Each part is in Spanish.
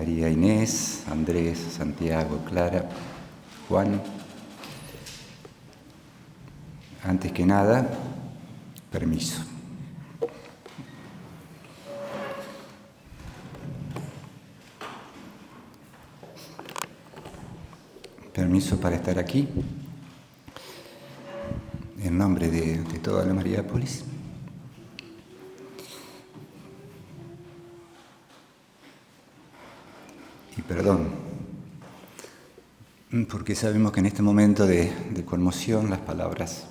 María Inés, Andrés, Santiago, Clara, Juan. Antes que nada, permiso. Permiso para estar aquí, en nombre de toda la Mariápolis. Y perdón, porque sabemos que en este momento de conmoción las palabras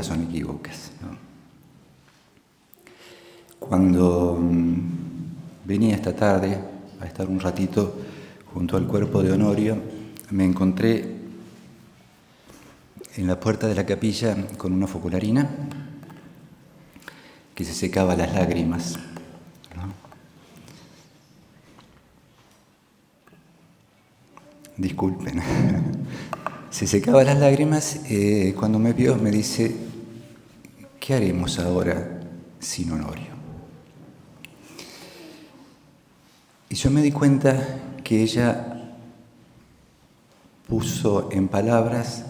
son equívocas, ¿no? Cuando venía esta tarde a estar un ratito junto al cuerpo de Honorio, me encontré en la puerta de la capilla con una focolarina que se secaba las lágrimas, ¿no? Disculpen. Se secaba las lágrimas. Cuando me vio me dice: ¿qué haremos ahora sin Honorio? Y yo me di cuenta que ella puso en palabras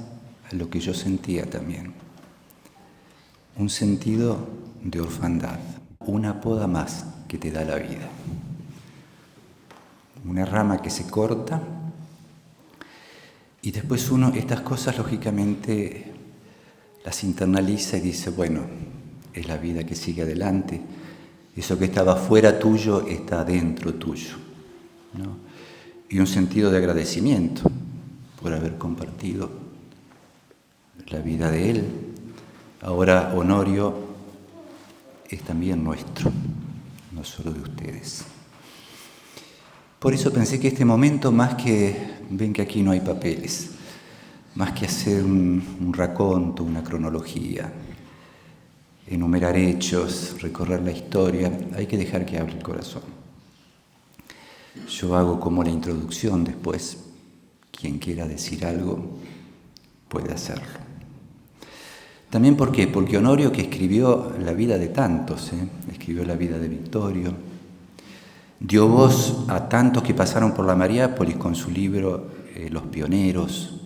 lo que yo sentía también. Un sentido de orfandad, una poda más que te da la vida. Una rama que se corta y después uno estas cosas lógicamente las internaliza y dice, bueno, es la vida que sigue adelante. Eso que estaba fuera tuyo está dentro tuyo, ¿no? Y un sentido de agradecimiento por haber compartido la vida de él. Ahora Honorio es también nuestro, no solo de ustedes. Por eso pensé que este momento, más que, ven que aquí no hay papeles, más que hacer un raconto, una cronología, enumerar hechos, recorrer la historia, hay que dejar que hable el corazón. Yo hago como la introducción después. Quien quiera decir algo puede hacerlo. También, ¿por qué? Porque Honorio, que escribió la vida de tantos, escribió la vida de Victorio, dio voz a tantos que pasaron por la Mariápolis con su libro Los Pioneros,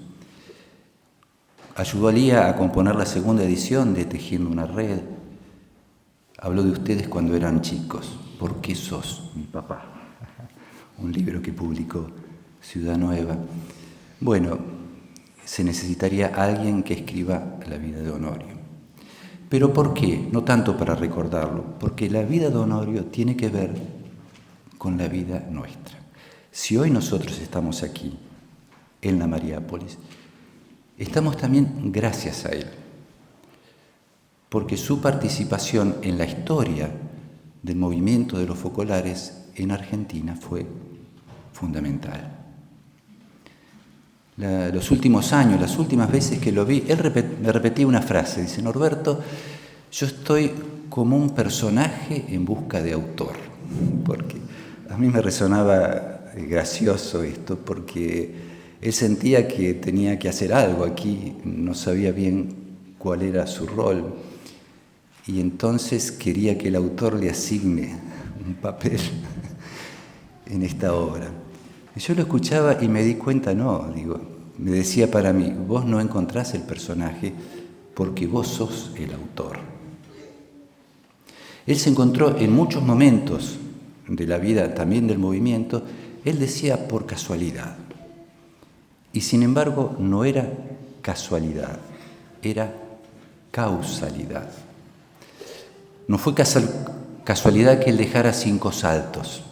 ayudó a Lía a componer la segunda edición de Tejiendo una Red, habló de ustedes cuando eran chicos. ¿Por qué sos mi papá? Un libro que publicó Ciudad Nueva. Bueno, se necesitaría alguien que escriba la vida de Honorio. ¿Pero por qué? No tanto para recordarlo, porque la vida de Honorio tiene que ver con la vida nuestra. Si hoy nosotros estamos aquí, en la Mariápolis, estamos también gracias a él, porque su participación en la historia del movimiento de los focolares en Argentina fue fundamental. Los últimos años, las últimas veces que lo vi, él me repetía una frase, dice: Norberto, yo estoy como un personaje en busca de autor, porque a mí me resonaba gracioso esto, porque él sentía que tenía que hacer algo aquí, no sabía bien cuál era su rol, y entonces quería que el autor le asigne un papel en esta obra. Yo lo escuchaba y me di cuenta, me decía para mí, vos no encontrás el personaje porque vos sos el autor. Él se encontró en muchos momentos de la vida, también del movimiento, él decía por casualidad. Y sin embargo no era casualidad, era causalidad. No fue casualidad que él dejara 5 Saltos,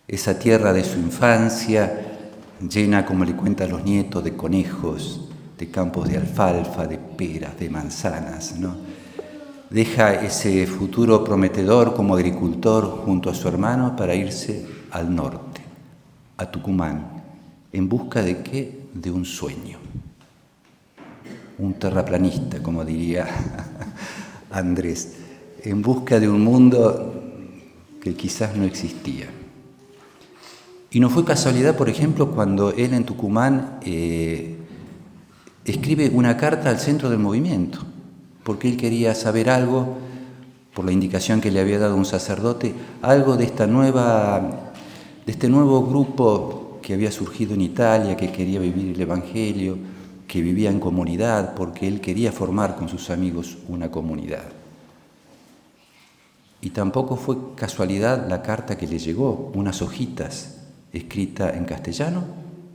esa tierra de su infancia, llena, como le cuentan los nietos, de conejos, de campos de alfalfa, de peras, de manzanas, ¿no? Deja ese futuro prometedor como agricultor junto a su hermano para irse al norte, a Tucumán, ¿en busca de qué? De un sueño. Un terraplanista, como diría Andrés, en busca de un mundo que quizás no existía. Y no fue casualidad, por ejemplo, cuando él en Tucumán escribe una carta al centro del movimiento, porque él quería saber algo por la indicación que le había dado un sacerdote, algo de este nuevo grupo que había surgido en Italia, que quería vivir el Evangelio, que vivía en comunidad, porque él quería formar con sus amigos una comunidad. Y tampoco fue casualidad la carta que le llegó, unas hojitas, escrita en castellano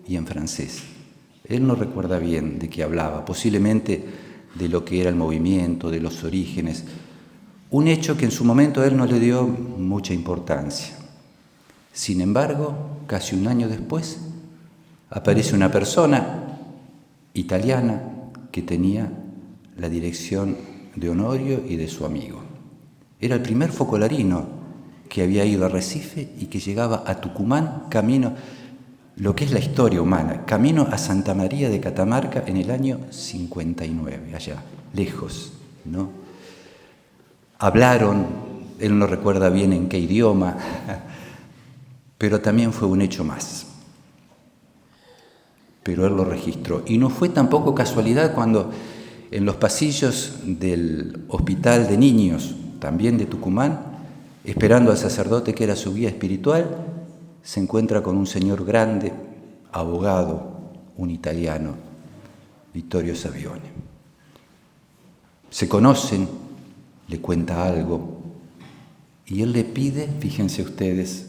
y en francés. Él no recuerda bien de qué hablaba, posiblemente de lo que era el movimiento, de los orígenes, un hecho que en su momento él no le dio mucha importancia. Sin embargo, casi un año después, aparece una persona italiana que tenía la dirección de Honorio y de su amigo. Era el primer focolarino que había ido a Recife y que llegaba a Tucumán, camino, lo que es la historia humana, camino a Santa María de Catamarca en el año 59, allá, lejos, ¿no? Hablaron, él no recuerda bien en qué idioma, pero también fue un hecho más. Pero él lo registró. Y no fue tampoco casualidad cuando en los pasillos del hospital de niños, también de Tucumán, esperando al sacerdote que era su guía espiritual, se encuentra con un señor grande, abogado, un italiano, Vittorio Savione. Se conocen, le cuenta algo, y él le pide, fíjense ustedes,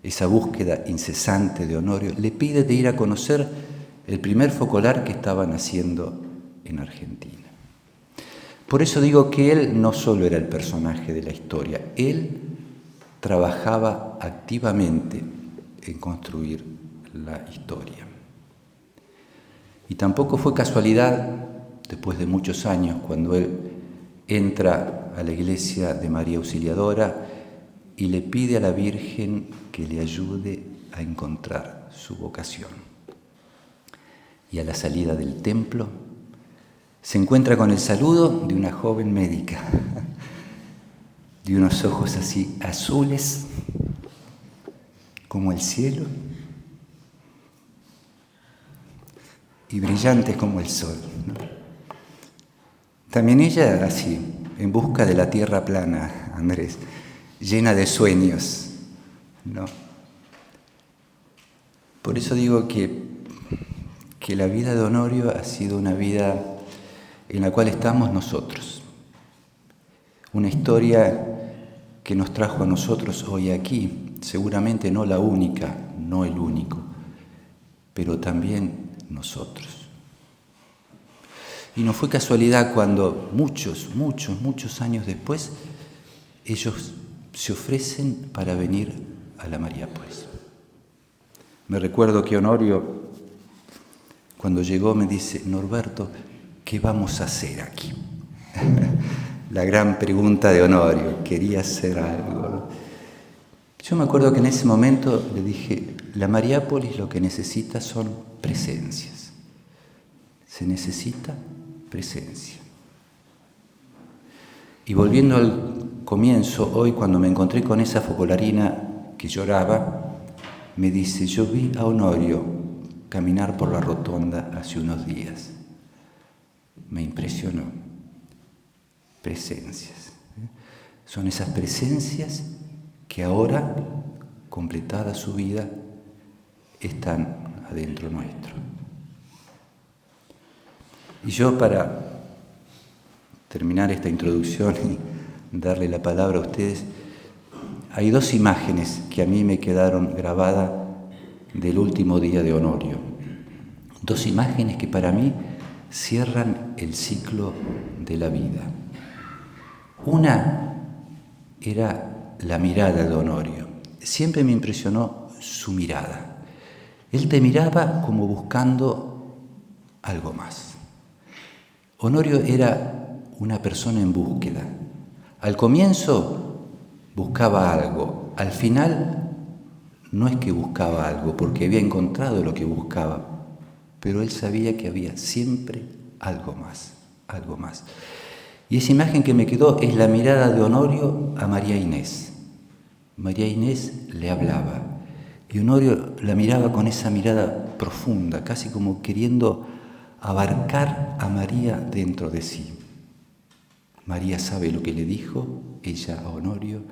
esa búsqueda incesante de Honorio, le pide de ir a conocer el primer focolar que estaban haciendo en Argentina. Por eso digo que él no solo era el personaje de la historia, él trabajaba activamente en construir la historia. Y tampoco fue casualidad, después de muchos años, cuando él entra a la iglesia de María Auxiliadora y le pide a la Virgen que le ayude a encontrar su vocación. Y a la salida del templo se encuentra con el saludo de una joven médica, de unos ojos así azules como el cielo y brillantes como el sol, ¿no? También ella así, en busca de la tierra plana, Andrés, llena de sueños, ¿no? Por eso digo que la vida de Honorio ha sido una vida en la cual estamos nosotros. Una historia que nos trajo a nosotros hoy aquí, seguramente no la única, no el único, pero también nosotros. Y no fue casualidad cuando muchos años después ellos se ofrecen para venir a la Mariápolis. Me recuerdo que Honorio, cuando llegó, me dice: Norberto, ¿qué vamos a hacer aquí? La gran pregunta de Honorio, quería hacer algo. Yo me acuerdo que en ese momento le dije: la Mariápolis lo que necesita son presencias. Se necesita presencia. Y volviendo al comienzo, hoy cuando me encontré con esa focolarina que lloraba, me dice: yo vi a Honorio caminar por la rotonda hace unos días. Me impresionó. Presencias. Son esas presencias que ahora, completada su vida, están adentro nuestro. Y yo, para terminar esta introducción y darle la palabra a ustedes, hay dos imágenes que a mí me quedaron grabadas del último día de Honorio. Dos imágenes que para mí cierran el ciclo de la vida. Una era la mirada de Honorio. Siempre me impresionó su mirada. Él te miraba como buscando algo más. Honorio era una persona en búsqueda. Al comienzo buscaba algo, al final no es que buscaba algo porque había encontrado lo que buscaba, pero él sabía que había siempre algo más, algo más. Y esa imagen que me quedó es la mirada de Honorio a María Inés. María Inés le hablaba y Honorio la miraba con esa mirada profunda, casi como queriendo abarcar a María dentro de sí. María sabe lo que le dijo ella a Honorio,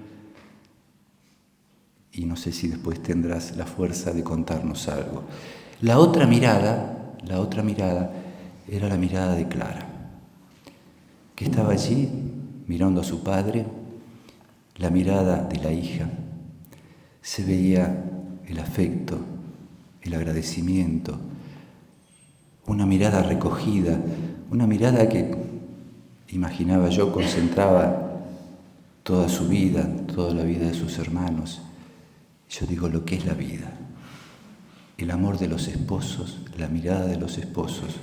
y no sé si después tendrás la fuerza de contarnos algo. La otra mirada era la mirada de Clara, que estaba allí mirando a su padre, la mirada de la hija. Se veía el afecto, el agradecimiento, una mirada recogida, una mirada que, imaginaba yo, concentraba toda su vida, toda la vida de sus hermanos. Yo digo lo que es la vida, el amor de los esposos, la mirada de los esposos,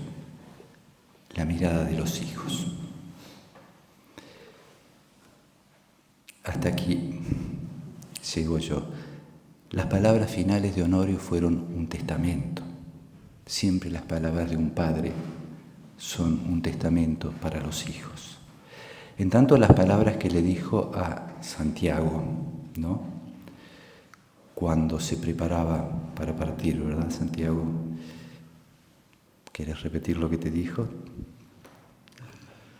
la mirada de los hijos. Hasta aquí llego yo. Las palabras finales de Honorio fueron un testamento. Siempre las palabras de un padre son un testamento para los hijos. En tanto, las palabras que le dijo a Santiago, ¿no?, cuando se preparaba para partir, ¿verdad, Santiago? ¿Quieres repetir lo que te dijo?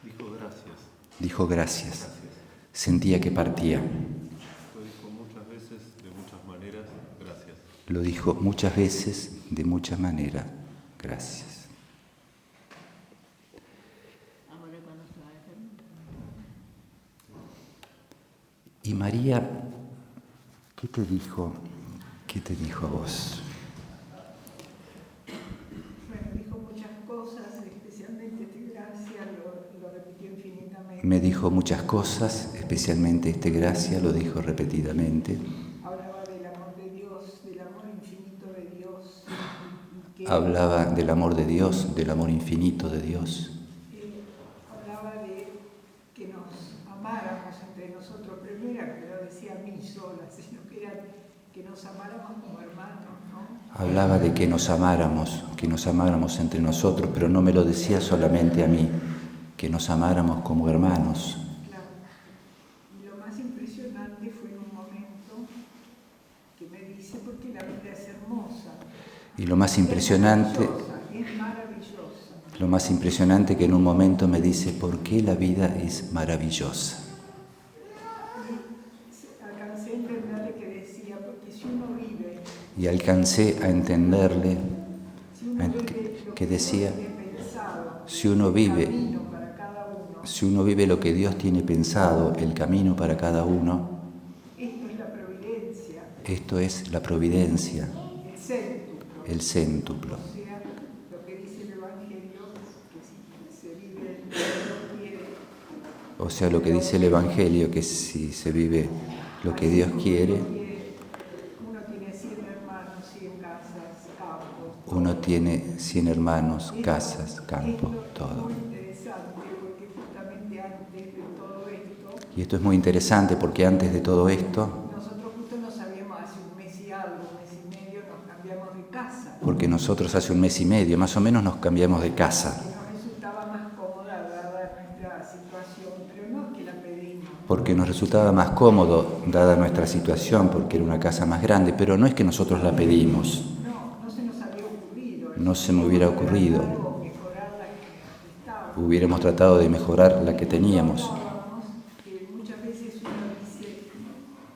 Dijo gracias. Dijo gracias. Sentía que partía. Lo dijo muchas veces, de muchas maneras, gracias. Lo dijo muchas veces, de muchas maneras, gracias. Y María, ¿qué te dijo? ¿Qué te dijo a vos? Bueno, dijo muchas cosas, especialmente gracias, lo repitió infinitamente. Me dijo muchas cosas, especialmente gracias, lo dijo repetidamente. Hablaba del amor de Dios, del amor infinito de Dios. Hablaba del amor de Dios, del amor infinito de Dios. Hablaba de que nos amáramos entre nosotros, pero no era que lo decía a mí sola, sino que era que nos amáramos como hermanos, ¿no? Hablaba de que nos amáramos entre nosotros, pero no me lo decía solamente a mí, que nos amáramos como hermanos. Claro. Y lo más impresionante fue en un momento que me dice, porque la vida es hermosa. Y lo más impresionante, es maravillosa. Lo más impresionante que en un momento me dice, ¿por qué la vida es maravillosa? Alcancé a entenderle que decía, porque si uno vive... Y alcancé a entenderle que decía, si uno vive lo que Dios tiene pensado, el camino para cada uno, esto es la providencia, el céntuplo. O sea, lo que dice el Evangelio, que si se vive lo que Dios quiere, uno tiene 100 hermanos, casas, campo, todo. Y esto es muy interesante porque antes de todo esto, nosotros justo no sabíamos, hace un mes y algo, un mes y medio, nos cambiamos de casa. Porque nosotros hace un mes y medio, más o menos, nos cambiamos de casa. Porque nos resultaba más cómodo, dada nuestra situación, porque era una casa más grande, pero no es que nosotros la pedimos. No se nos había ocurrido. No se me hubiera ocurrido. Hubiéramos tratado de mejorar la que teníamos. Muchas veces uno dice,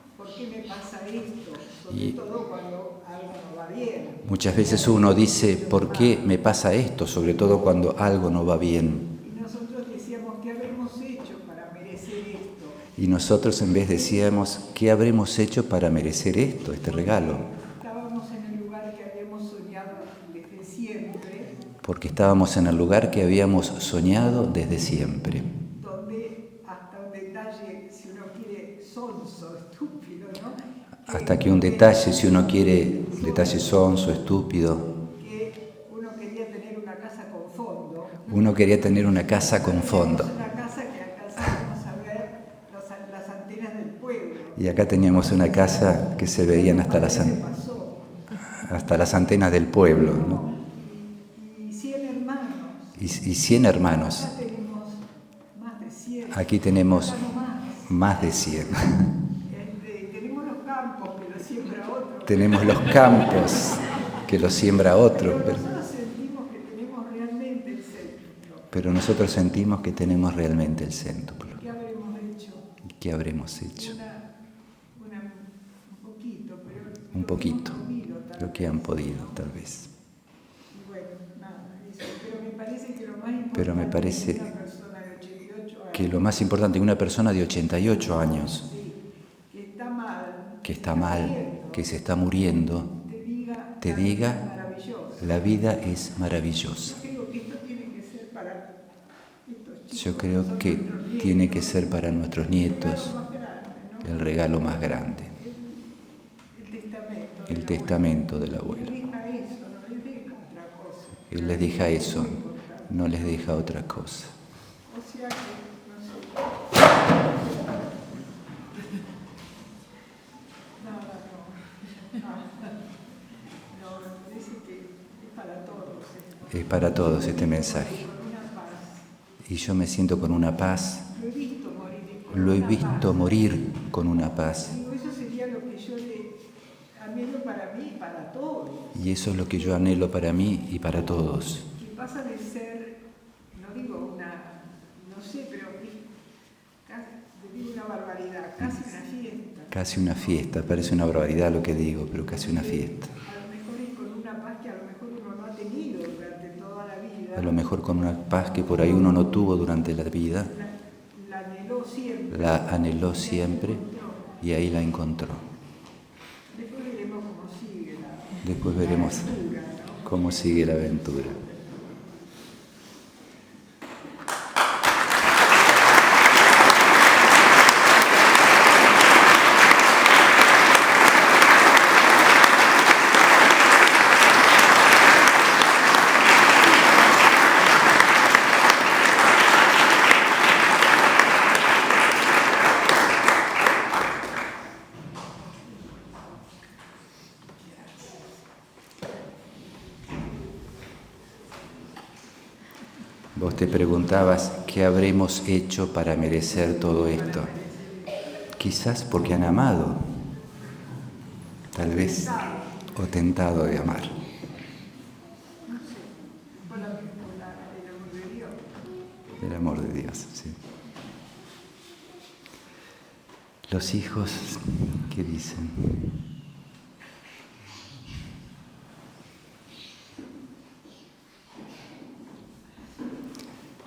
¿por qué me pasa esto? Sobre todo cuando algo no va bien. Muchas veces uno dice, ¿por qué me pasa esto? Sobre todo cuando algo no va bien. Y nosotros decíamos, ¿qué habremos hecho para merecer esto? Y nosotros en vez decíamos, ¿qué habremos hecho para merecer esto, este regalo? Estábamos en el lugar que habíamos soñado desde siempre. Porque estábamos en el lugar que habíamos soñado desde siempre. Donde hasta un detalle, si uno quiere, sonso, estúpido, ¿no? Hasta que un detalle, si uno quiere, detalle sonso, estúpido. Que uno quería tener una casa con fondo. Uno quería tener una casa con fondo. Y acá teníamos una casa que se veían hasta las antenas del pueblo, ¿no? Y 100 hermanos. Y 100 hermanos. Aquí tenemos más de 100. Tenemos los campos que los siembra otro. Tenemos los campos que los siembra otro. Pero nosotros sentimos que tenemos realmente el céntuplo. hecho. ¿Qué habremos hecho? Un poquito, pero... Un poquito, lo lo que han podido, tal vez. Y bueno, nada, eso. Pero me parece que lo más importante Pero me parece es una persona de 88 años. Que lo más importante es una persona de 88 años, Sí, que está mal, que se está muriendo, te diga, la vida es maravillosa. Yo creo que tiene que ser para nuestros nietos el regalo más grande, el testamento del abuelo. Él les deja eso, no les deja otra cosa. O sea que, no sé. No, me parece que es para todos esto. Es para todos este mensaje. Con una paz. Y yo me siento con una paz. Lo he visto morir con una Lo he visto morir con una paz. paz. Digo, eso sería lo que yo le anhelo para mí y para todos. Y eso es lo que yo anhelo para mí y para todos. Que pasa de ser, no digo una, no sé, pero digo una barbaridad, casi una fiesta. Casi una fiesta, parece una barbaridad lo que digo, pero casi una fiesta. A lo mejor es con una paz que a lo mejor uno no ha tenido durante toda la vida. A lo mejor con una paz que por ahí uno no tuvo durante la vida, La anheló siempre. la anheló siempre y ahí la encontró. Después veremos cómo sigue Después veremos aventura, ¿no? cómo sigue la aventura. Vos te preguntabas qué habremos hecho para merecer todo esto. Quizás porque han amado, tal vez, o tentado de amar. El amor de Dios, sí. Los hijos, ¿qué dicen?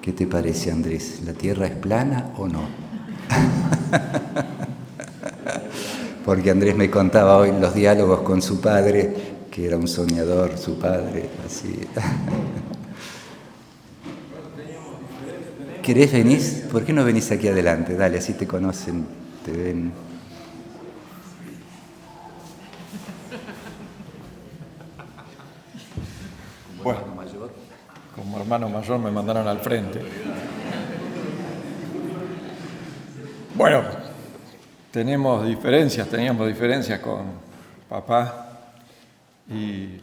¿Qué te parece, Andrés? ¿La Tierra es plana o no? Porque Andrés me contaba hoy los diálogos con su padre, que era un soñador, su padre, así. ¿Querés venir? ¿Por qué no venís aquí adelante? Dale, así te conocen, te ven. Bueno, como hermano mayor me mandaron al frente. Bueno, teníamos diferencias con papá y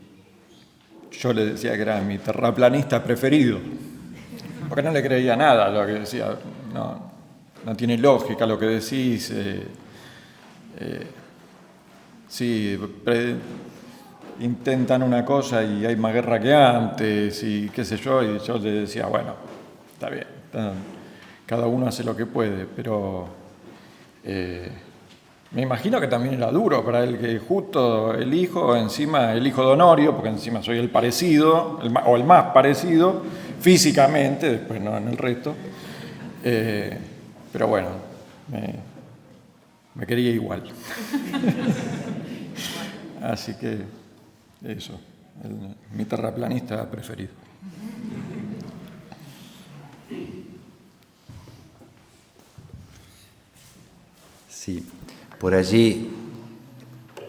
yo le decía que era mi terraplanista preferido, porque no le creía nada a lo que decía, no tiene lógica lo que decís, sí, intentan una cosa y hay más guerra que antes y qué sé yo, y yo le decía, bueno, está bien, cada uno hace lo que puede, pero me imagino que también era duro para él que justo el hijo de Honorio, porque encima soy el parecido, o el más parecido, físicamente, después no en el resto, pero bueno, me quería igual. Así que eso, mi terraplanista preferido. Sí, por allí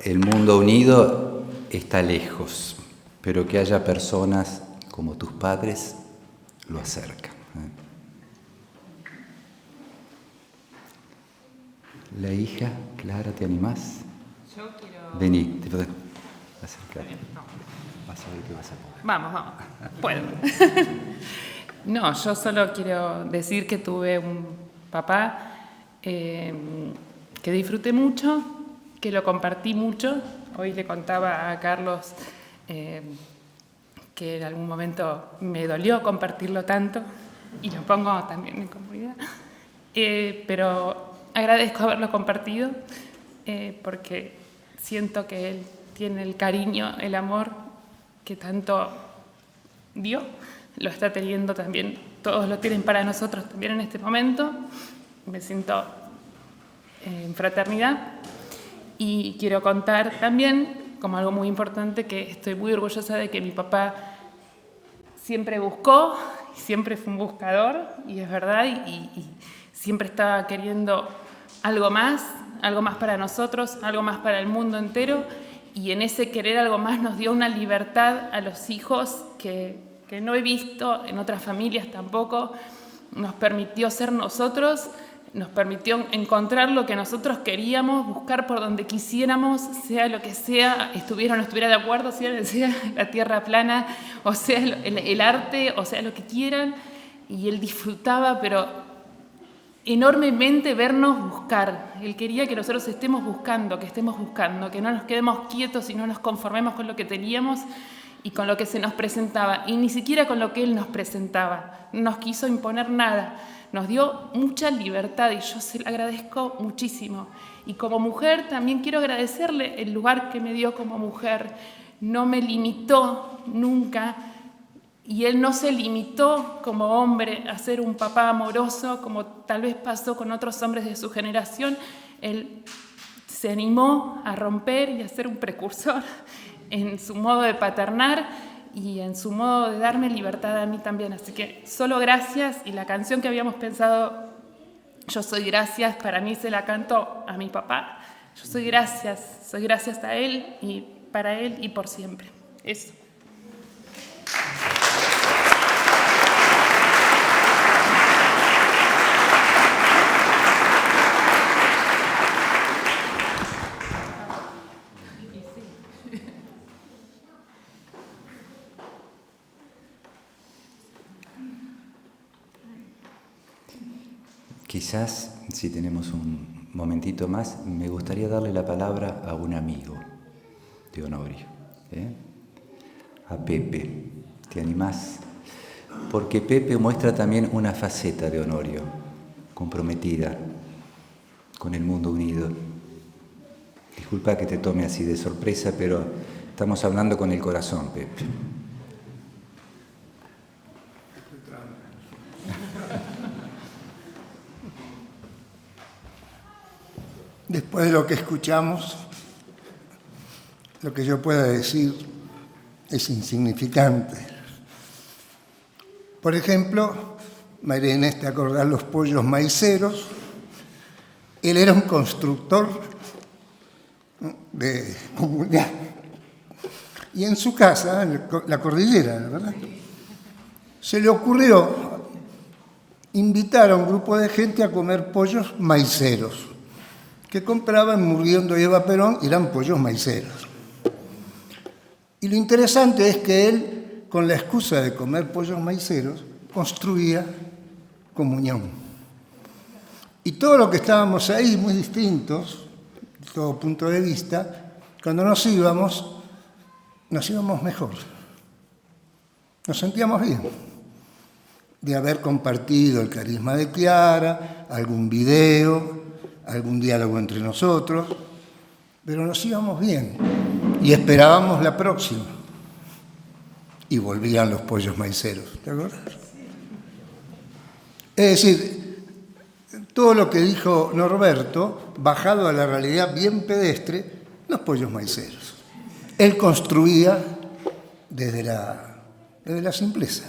el mundo unido está lejos, pero que haya personas como tus padres lo acercan. La hija, Clara, ¿te animás? Yo quiero... Vení, te puedo acercar. Vas a ver qué vas a poder. Vamos, puedo. No, yo solo quiero decir que tuve un papá que disfruté mucho, que lo compartí mucho. Hoy le contaba a Carlos que en algún momento me dolió compartirlo tanto, y lo pongo también en comunidad. pero agradezco haberlo compartido porque siento que él tiene el cariño, el amor que tanto dio, lo está teniendo también, todos lo tienen para nosotros también en este momento. Me siento en fraternidad y quiero contar también, como algo muy importante, que estoy muy orgullosa de que mi papá siempre buscó, siempre fue un buscador, y es verdad, y siempre estaba queriendo algo más para nosotros, algo más para el mundo entero, y en ese querer algo más nos dio una libertad a los hijos que no he visto en otras familias tampoco. Nos permitió ser nosotros, nos permitió encontrar lo que nosotros queríamos, buscar por donde quisiéramos, sea lo que sea, estuviera o no estuviera de acuerdo, sea la tierra plana, o sea el arte, o sea lo que quieran, y él disfrutaba, pero enormemente vernos buscar. Él quería que nosotros estemos buscando, que no nos quedemos quietos y no nos conformemos con lo que teníamos y con lo que se nos presentaba, y ni siquiera con lo que él nos presentaba. No nos quiso imponer nada, nos dio mucha libertad y yo se lo agradezco muchísimo. Y como mujer también quiero agradecerle el lugar que me dio como mujer. No me limitó nunca, y él no se limitó como hombre a ser un papá amoroso, como tal vez pasó con otros hombres de su generación. Él se animó a romper y a ser un precursor en su modo de paternar y en su modo de darme libertad a mí también. Así que solo gracias, y la canción que habíamos pensado, Yo soy gracias, para mí se la canto a mi papá. Yo soy gracias a él y para él y por siempre. Eso. Quizás, si tenemos un momentito más, me gustaría darle la palabra a un amigo de Honorio, a Pepe. ¿Te animás? Porque Pepe muestra también una faceta de Honorio, comprometida con el mundo unido. Disculpa que te tome así de sorpresa, pero estamos hablando con el corazón, Pepe. Después de lo que escuchamos, lo que yo pueda decir es insignificante. Por ejemplo, María Inés, ¿te acordás los pollos maiceros? Él era un constructor de comunidad. Y en su casa, en la cordillera, ¿verdad?, se le ocurrió invitar a un grupo de gente a comer pollos maiceros que compraban Murguiondo y Eva Perón, y eran pollos maiceros. Y lo interesante es que él, con la excusa de comer pollos maiceros, construía comunión. Y todo lo que estábamos ahí, muy distintos, de todo punto de vista, cuando nos íbamos mejor. Nos sentíamos bien de haber compartido el carisma de Chiara, algún video, algún diálogo entre nosotros, pero nos íbamos bien y esperábamos la próxima. Y volvían los pollos maiceros, ¿te acuerdas? Es decir, todo lo que dijo Norberto, bajado a la realidad bien pedestre, los pollos maiceros. Él construía desde la simpleza,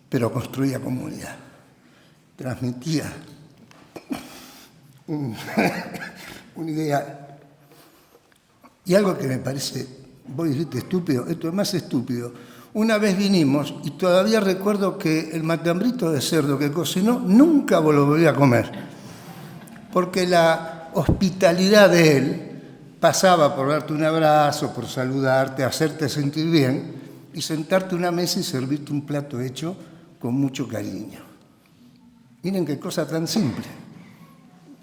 pero construía comunidad, transmitía una idea. Y algo que me parece, vos dijiste estúpido, esto es más estúpido. Una vez vinimos y todavía recuerdo que el matambrito de cerdo que cocinó nunca lo volví a comer, porque la hospitalidad de él pasaba por darte un abrazo, por saludarte, hacerte sentir bien y sentarte a una mesa y servirte un plato hecho con mucho cariño. Miren qué cosa tan simple.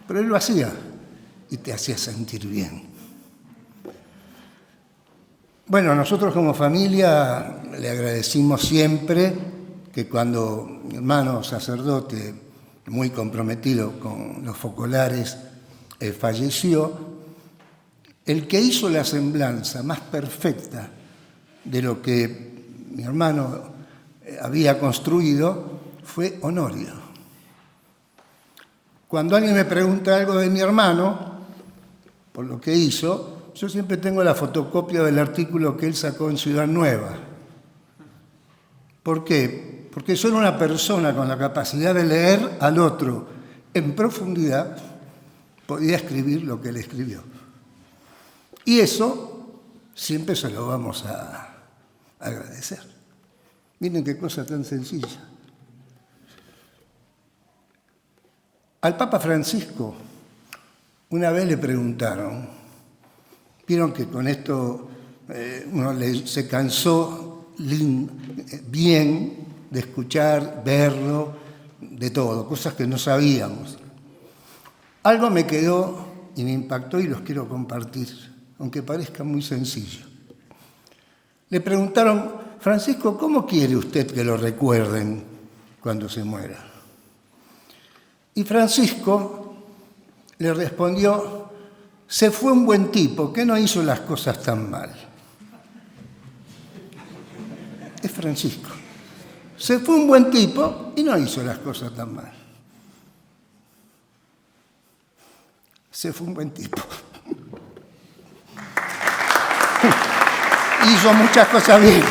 Pero él lo hacía y te hacía sentir bien. Bueno, nosotros como familia le agradecimos siempre que cuando mi hermano sacerdote muy comprometido con los focolares, falleció. El que hizo la semblanza más perfecta de lo que mi hermano había construido fue Honorio. Cuando alguien me pregunta algo de mi hermano, por lo que hizo, yo siempre tengo la fotocopia del artículo que él sacó en Ciudad Nueva. ¿Por qué? Porque soy una persona con la capacidad de leer al otro en profundidad, podía escribir lo que él escribió. Y eso siempre se lo vamos a agradecer. Miren qué cosa tan sencilla. Al Papa Francisco una vez le preguntaron, vieron que con esto uno se cansó bien de escuchar, verlo, de todo, cosas que no sabíamos. Algo me quedó y me impactó y los quiero compartir, aunque parezca muy sencillo. Le preguntaron, Francisco, ¿cómo quiere usted que lo recuerden cuando se muera? Y Francisco le respondió, se fue un buen tipo, que no hizo las cosas tan mal. Es Francisco. Se fue un buen tipo y no hizo las cosas tan mal. Se fue un buen tipo. Hizo muchas cosas bien.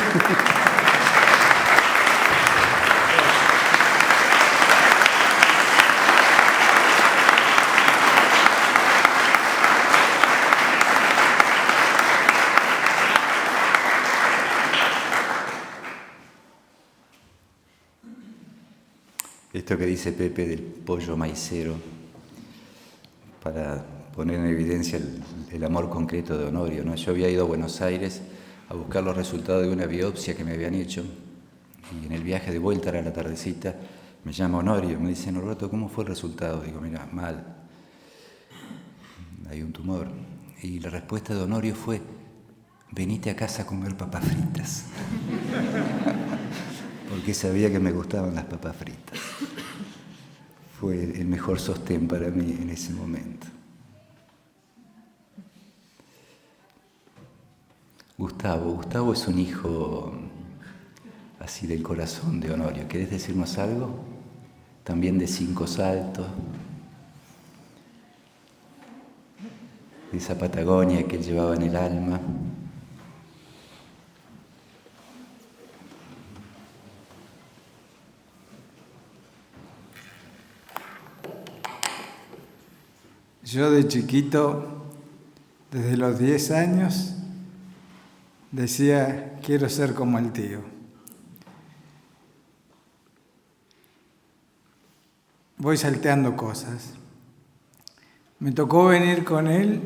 Esto que dice Pepe del pollo maicero, para poner en evidencia el amor concreto de Honorio, ¿no? Yo había ido a Buenos Aires a buscar los resultados de una biopsia que me habían hecho, y en el viaje de vuelta a la tardecita me llama Honorio, me dice, Norberto, ¿cómo fue el resultado? Digo, mira, mal, hay un tumor. Y la respuesta de Honorio fue, venite a casa a comer papas fritas. Porque sabía que me gustaban las papas fritas. Fue el mejor sostén para mí en ese momento. Gustavo es un hijo así del corazón de Honorio. ¿Querés decirnos algo? También de 5 saltos, de esa Patagonia que él llevaba en el alma. Yo de chiquito, desde los 10 años, decía, quiero ser como el tío. Voy salteando cosas. Me tocó venir con él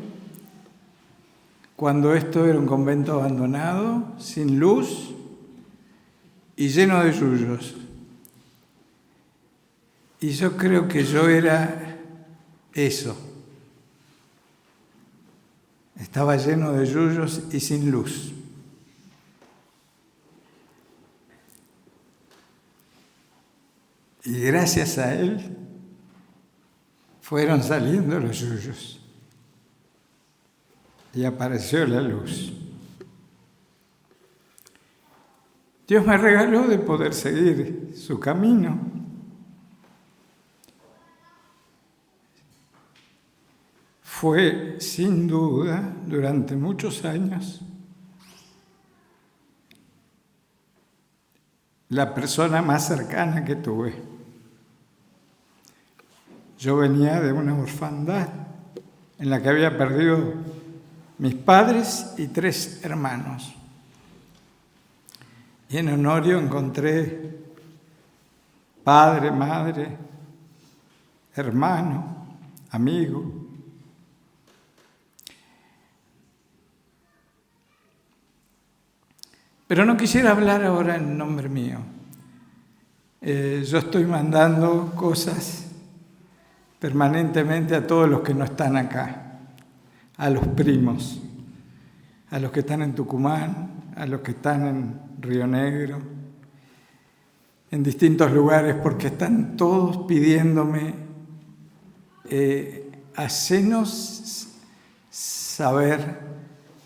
cuando esto era un convento abandonado, sin luz y lleno de yuyos. Y yo creo que yo era eso. Estaba lleno de yuyos y sin luz. Y gracias a él fueron saliendo los yuyos y apareció la luz. Dios me regaló de poder seguir su camino. Fue, sin duda, durante muchos años, la persona más cercana que tuve. Yo venía de una orfandad en la que había perdido mis padres y 3 hermanos. Y en Honorio encontré padre, madre, hermano, amigo. Pero no quisiera hablar ahora en nombre mío. Yo estoy mandando cosas permanentemente a todos los que no están acá, a los primos, a los que están en Tucumán, a los que están en Río Negro. en distintos lugares porque están todos pidiéndome, hacenos saber,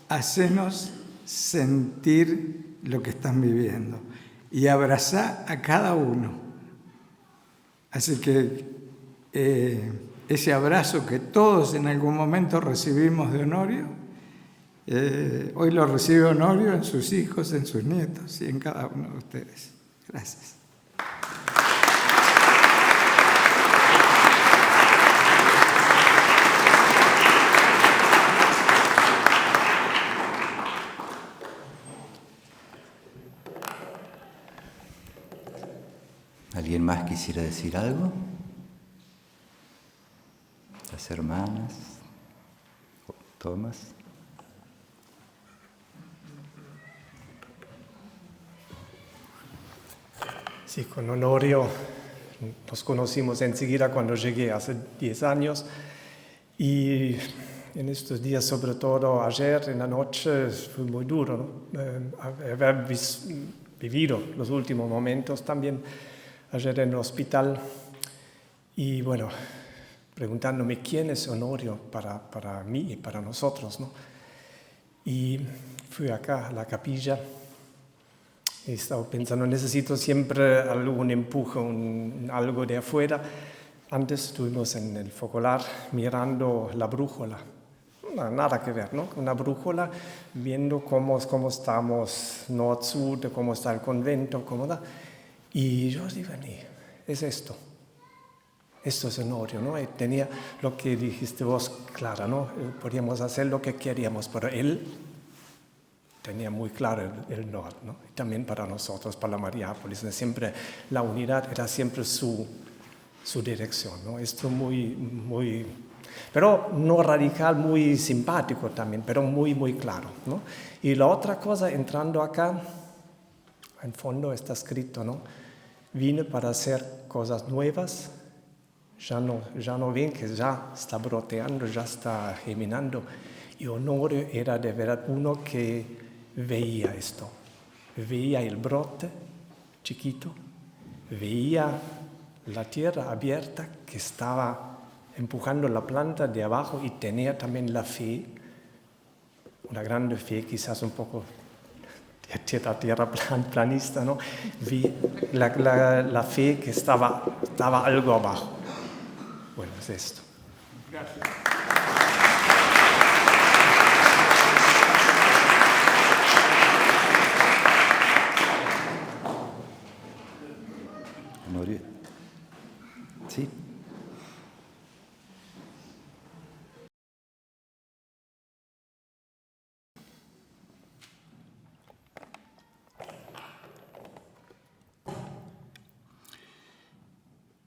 hacenos sentir lo que están viviendo y abrazá a cada uno. Así que ese abrazo que todos en algún momento recibimos de Honorio, hoy lo recibe Honorio en sus hijos, en sus nietos y en cada uno de ustedes. Gracias. ¿Alguien más quisiera decir algo? Las hermanas, Tomás. Sí, con Honorio nos conocimos enseguida cuando llegué hace 10 años y en estos días, sobre todo ayer en la noche, fue muy duro, ¿no? Haber vivido los últimos momentos también ayer en el hospital y bueno, preguntándome quién es Honorio para mí y para nosotros, ¿no? Y fui acá a la capilla y estaba pensando, necesito siempre algún empuje, algo de afuera. Antes estuvimos en el focolar mirando la brújula, nada que ver, ¿no? Una brújula, viendo cómo estamos norte-sur, cómo está el convento, cómo da. Y yo digo, es esto. Esto es Honorio, ¿no? Y tenía lo que dijiste vos, Clara, ¿no? Podíamos hacer lo que queríamos, pero él tenía muy claro el norte, ¿no? Y también para nosotros, para la Mariápolis, siempre la unidad era siempre su dirección, ¿no? Esto muy, pero no radical, muy simpático también, pero muy claro, ¿no? Y la otra cosa, entrando acá, en fondo está escrito, ¿no? Vine para hacer cosas nuevas. Ya no ven que ya está broteando, ya está germinando. Y Honorio era de verdad uno que veía esto. Veía el brote chiquito, veía la tierra abierta que estaba empujando la planta de abajo y tenía también la fe, una grande fe, quizás un poco tierra planista, ¿no? Vi la fe que estaba algo abajo. Bueno, es esto. Gracias. Honorio. ¿Sí?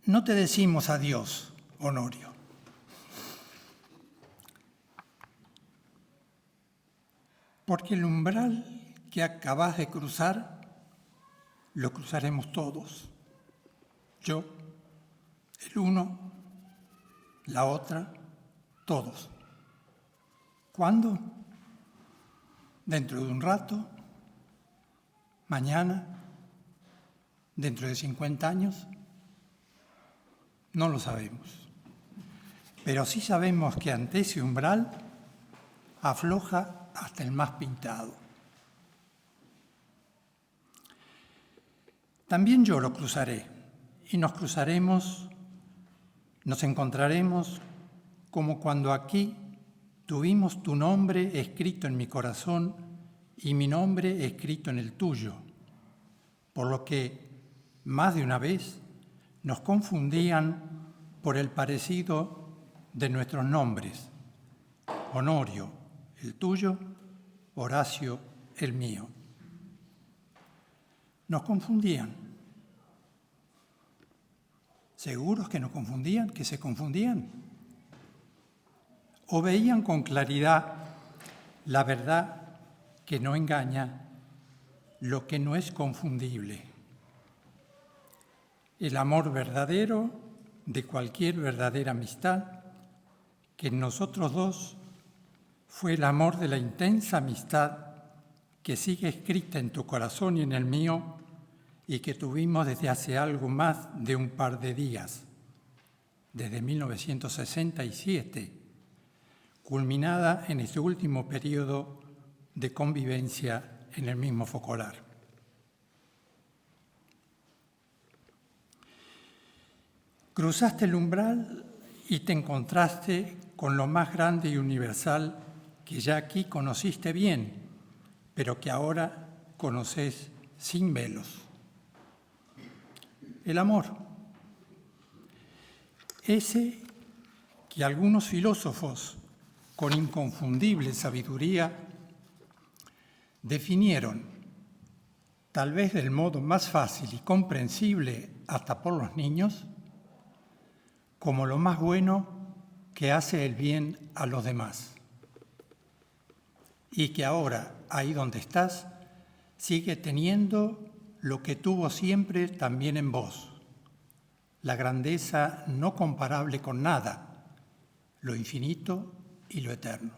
No te decimos adiós, Honorio. Porque el umbral que acabas de cruzar, lo cruzaremos todos. Yo, el uno, la otra, todos. ¿Cuándo? ¿Dentro de un rato? ¿Mañana? ¿Dentro de 50 años? No lo sabemos. Pero sí sabemos que ante ese umbral afloja hasta el más pintado. También yo lo cruzaré y nos cruzaremos, nos encontraremos como cuando aquí tuvimos tu nombre escrito en mi corazón y mi nombre escrito en el tuyo, por lo que más de una vez nos confundían por el parecido de nuestros nombres. Honorio, el tuyo, Horacio, el mío. Nos confundían. ¿Seguros que nos confundían? ¿Que se confundían? ¿O veían con claridad la verdad que no engaña, lo que no es confundible? El amor verdadero de cualquier verdadera amistad, que en nosotros dos fue el amor de la intensa amistad que sigue escrita en tu corazón y en el mío, y que tuvimos desde hace algo más de un par de días, desde 1967, culminada en este último periodo de convivencia en el mismo focolar. Cruzaste el umbral y te encontraste con lo más grande y universal que ya aquí conociste bien, pero que ahora conoces sin velos. El amor. Ese que algunos filósofos, con inconfundible sabiduría, definieron, tal vez del modo más fácil y comprensible hasta por los niños, como lo más bueno que hace el bien a los demás. Y que ahora, ahí donde estás, sigue teniendo lo que tuvo siempre también en vos, la grandeza no comparable con nada, lo infinito y lo eterno.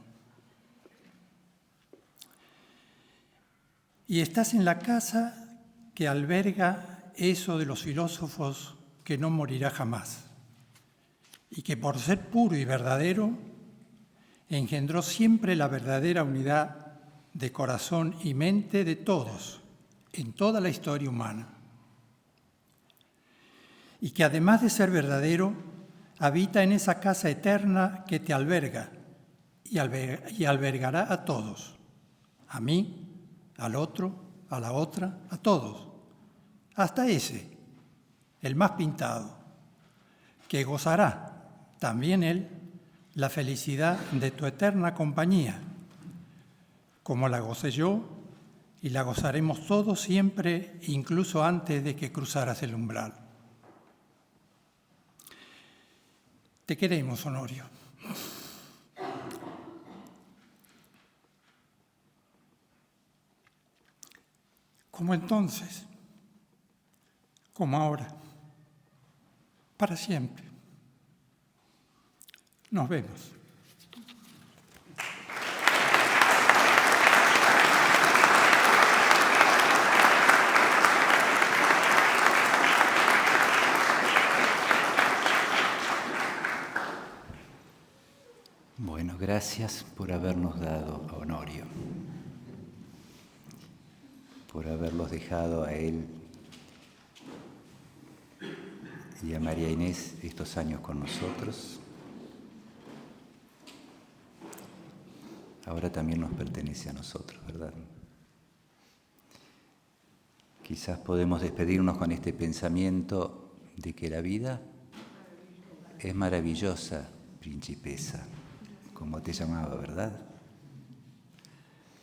Y estás en la casa que alberga eso de los filósofos que no morirá jamás, y que por ser puro y verdadero, engendró siempre la verdadera unidad de corazón y mente de todos, en toda la historia humana. Y que además de ser verdadero, habita en esa casa eterna que te alberga y albergará a todos, a mí, al otro, a la otra, a todos, hasta ese, el más pintado, que gozará también él la felicidad de tu eterna compañía, como la gocé yo y la gozaremos todos siempre, incluso antes de que cruzaras el umbral. Te queremos, Honorio. Como entonces, como ahora, para siempre. Nos vemos. Bueno, gracias por habernos dado a Honorio, por haberlos dejado a él y a María Inés estos años con nosotros. Ahora también nos pertenece a nosotros, ¿verdad? Quizás podemos despedirnos con este pensamiento de que la vida es maravillosa, principesa, como te llamaba, ¿verdad?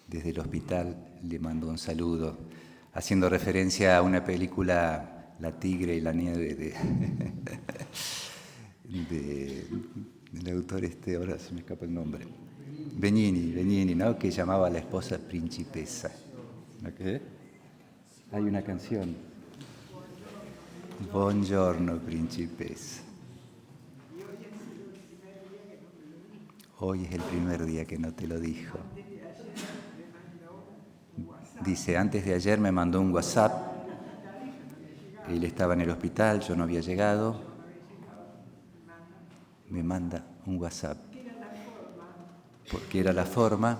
Desde el hospital le mando un saludo, haciendo referencia a una película, La tigre y la nieve, del autor ahora se me escapa el nombre, Benigni, ¿no? Que llamaba a la esposa principesa. ¿Okay? Hay una canción. Buongiorno, principesa. Hoy es el primer día que no te lo dijo. Dice, antes de ayer me mandó un WhatsApp. Él estaba en el hospital, yo no había llegado. Me manda un WhatsApp. Porque era la forma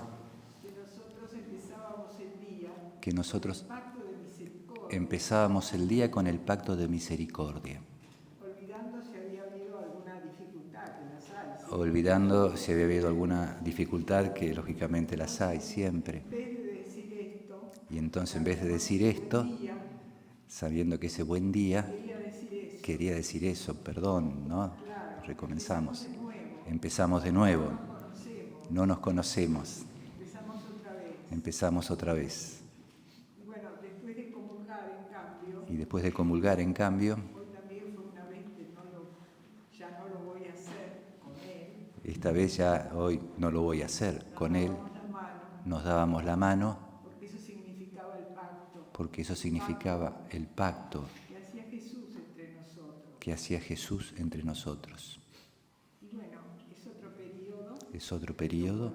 que nosotros empezábamos el día con el pacto de misericordia. Olvidando si había habido alguna dificultad, que lógicamente las hay siempre. Y entonces, en vez de decir esto, sabiendo que ese buen día quería decir eso, perdón, ¿no? Recomenzamos. Empezamos de nuevo. No nos conocemos. Empezamos otra vez. Y después de comulgar, en cambio, esta vez ya, hoy no lo voy a hacer con él, nos dábamos la mano, porque eso significaba el pacto que hacía Jesús entre nosotros. Es otro periodo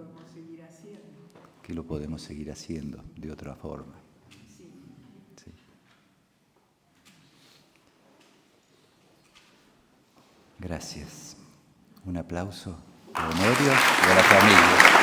que lo podemos seguir haciendo de otra forma. Sí. Gracias. Un aplauso a Honorio y a la familia.